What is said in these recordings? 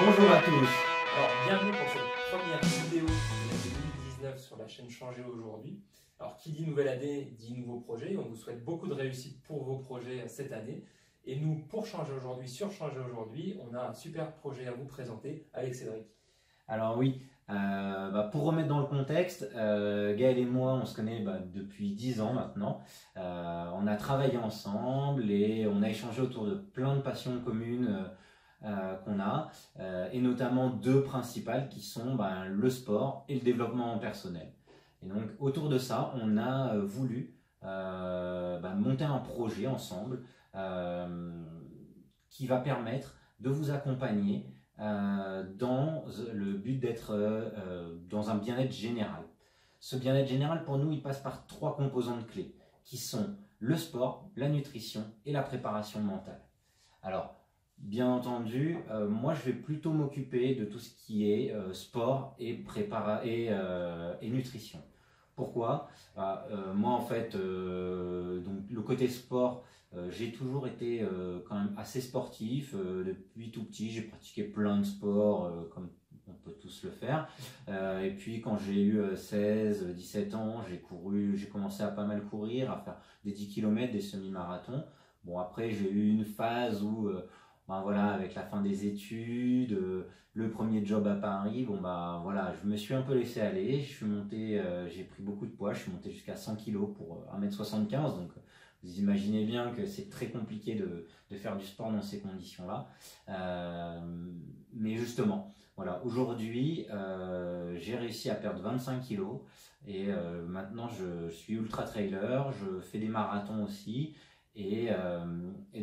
Bonjour à tous. Alors, bienvenue pour cette première vidéo de l'année 2019 sur la chaîne Changer aujourd'hui. Alors, qui dit nouvelle année dit nouveaux projets. On vous souhaite beaucoup de réussite pour vos projets cette année. Et nous, pour Changer aujourd'hui, sur Changer aujourd'hui, on a un super projet à vous présenter avec Cédric. Alors oui, pour remettre dans le contexte, Gaël et moi, on se connaît depuis 10 ans maintenant. On a travaillé ensemble et on a échangé autour de plein de passions communes qu'on a, et notamment deux principales qui sont le sport et le développement personnel. Et donc autour de ça, on a voulu monter un projet ensemble qui va permettre de vous accompagner dans le but d'être dans un bien-être général. Ce bien-être général, pour nous, il passe par trois composantes clés, qui sont le sport, la nutrition et la préparation mentale. Alors, bien entendu, moi, je vais plutôt m'occuper de tout ce qui est sport et nutrition. Pourquoi? Moi, en fait, donc, le côté sport, j'ai toujours été quand même assez sportif. Depuis tout petit, j'ai pratiqué plein de sports, comme on peut tous le faire. Et puis quand j'ai eu 16-17 ans, j'ai commencé à pas mal courir, à faire des 10 km, des semi-marathons. Bon, après, j'ai eu une phase où, avec la fin des études, le premier job à Paris, je me suis un peu laissé aller. Je suis monté, j'ai pris beaucoup de poids, je suis monté jusqu'à 100 kg pour 1m75, donc vous imaginez bien que c'est très compliqué de faire du sport dans ces conditions-là. Mais justement, voilà, aujourd'hui, j'ai réussi à perdre 25 kilos et maintenant je suis ultra trailer, je fais des marathons aussi. Et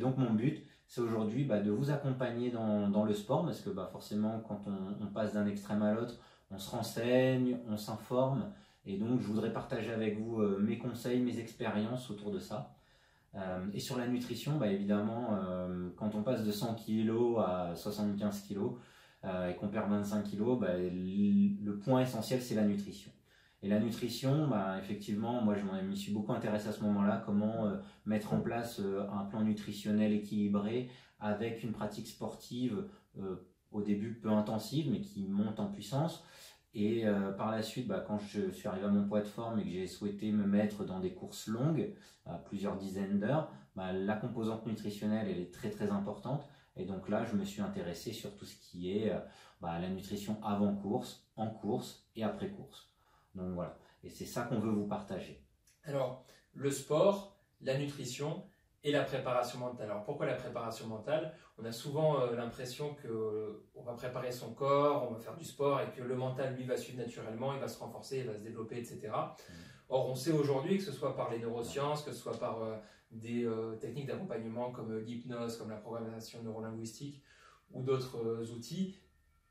donc mon but, c'est aujourd'hui de vous accompagner dans le sport, parce que forcément, quand on passe d'un extrême à l'autre, on se renseigne, on s'informe. Et donc, je voudrais partager avec vous mes conseils, mes expériences autour de ça. Et sur la nutrition, évidemment, quand on passe de 100 kg à 75 kg et qu'on perd 25 kg, le point essentiel, c'est la nutrition. Et la nutrition, effectivement, moi je m'y suis beaucoup intéressé à ce moment-là, comment mettre en place un plan nutritionnel équilibré avec une pratique sportive au début peu intensive, mais qui monte en puissance. Et par la suite, quand je suis arrivé à mon poids de forme et que j'ai souhaité me mettre dans des courses longues, plusieurs dizaines d'heures, la composante nutritionnelle, elle est très très importante. Et donc là, je me suis intéressé sur tout ce qui est la nutrition avant course, en course et après course. Donc voilà, et c'est ça qu'on veut vous partager. Alors, le sport, la nutrition et la préparation mentale. Alors pourquoi la préparation mentale? On a souvent l'impression qu'on va préparer son corps, on va faire du sport et que le mental, lui, va suivre naturellement, il va se renforcer, il va se développer, etc. Or, on sait aujourd'hui que ce soit par les neurosciences, que ce soit par des techniques d'accompagnement comme l'hypnose, comme la programmation neurolinguistique ou d'autres outils,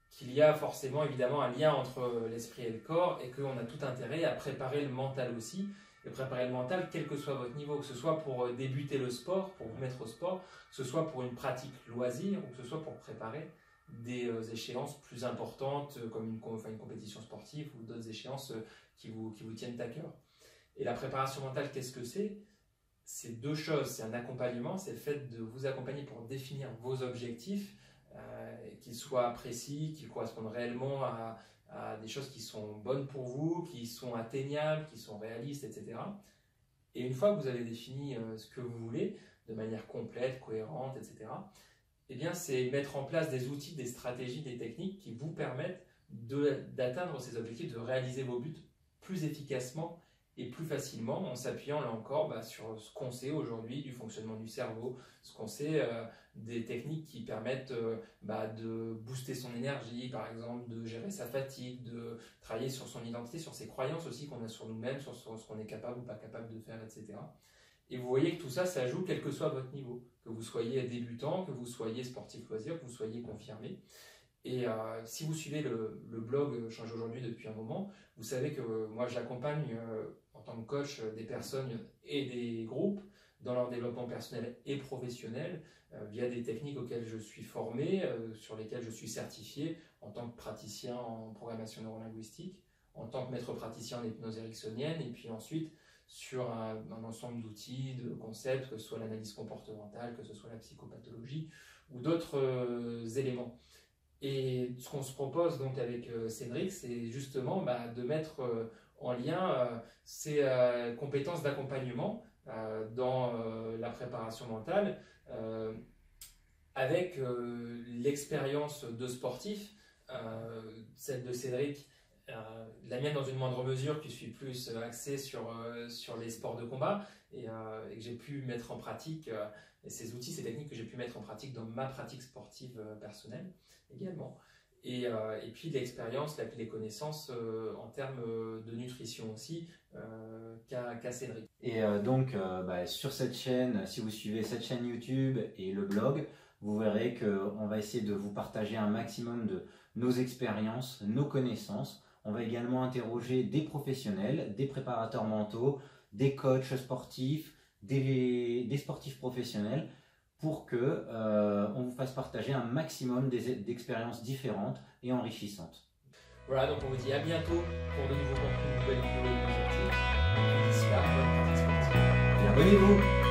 qu'il y a forcément évidemment un lien entre l'esprit et le corps et qu'on a tout intérêt à préparer le mental aussi. Et préparer le mental, quel que soit votre niveau, que ce soit pour débuter le sport, pour vous mettre au sport, que ce soit pour une pratique loisir ou que ce soit pour préparer des échéances plus importantes comme une compétition sportive ou d'autres échéances qui vous tiennent à cœur. Et la préparation mentale, qu'est-ce que c'est? C'est deux choses, c'est un accompagnement, c'est le fait de vous accompagner pour définir vos objectifs, qu'ils soient précis, qu'ils correspondent réellement à des choses qui sont bonnes pour vous, qui sont atteignables, qui sont réalistes, etc. Et une fois que vous avez défini ce que vous voulez, de manière complète, cohérente, etc., eh bien, c'est mettre en place des outils, des stratégies, des techniques qui vous permettent d'atteindre ces objectifs, de réaliser vos buts plus efficacement et plus facilement en s'appuyant là encore sur ce qu'on sait aujourd'hui du fonctionnement du cerveau, ce qu'on sait des techniques qui permettent de booster son énergie, par exemple, de gérer sa fatigue, de travailler sur son identité, sur ses croyances aussi qu'on a sur nous-mêmes, sur ce qu'on est capable ou pas capable de faire, etc. Et vous voyez que tout ça, ça joue quel que soit votre niveau, que vous soyez débutant, que vous soyez sportif loisir, que vous soyez confirmé. Et si vous suivez le blog Change aujourd'hui depuis un moment, vous savez que moi j'accompagne en tant que coach des personnes et des groupes dans leur développement personnel et professionnel via des techniques auxquelles je suis formé, sur lesquelles je suis certifié en tant que praticien en programmation neurolinguistique, en tant que maître praticien en hypnose ericksonienne, et puis ensuite sur un ensemble d'outils, de concepts, que ce soit l'analyse comportementale, que ce soit la psychopathologie ou d'autres éléments. Et ce qu'on se propose donc avec Cédric, c'est justement de mettre en lien ces compétences d'accompagnement dans la préparation mentale avec l'expérience de sportif, celle de Cédric, la mienne dans une moindre mesure, que je suis plus axé sur les sports de combat et que j'ai pu mettre en pratique ces outils, ces techniques que j'ai pu mettre en pratique dans ma pratique sportive personnelle également. Et puis l'expérience, les connaissances en termes de nutrition aussi qu'a Cédric. Et donc sur cette chaîne, si vous suivez cette chaîne YouTube et le blog, vous verrez qu'on va essayer de vous partager un maximum de nos expériences, nos connaissances. On va également interroger des professionnels, des préparateurs mentaux, des coachs sportifs, des sportifs professionnels pour qu'on vous fasse partager un maximum d'expériences différentes et enrichissantes. Voilà, donc on vous dit à bientôt pour de nouveaux contenus, de nouvelles vidéos et de nouveaux articles. D'ici là, bonne pratique sportive. Et abonnez-vous!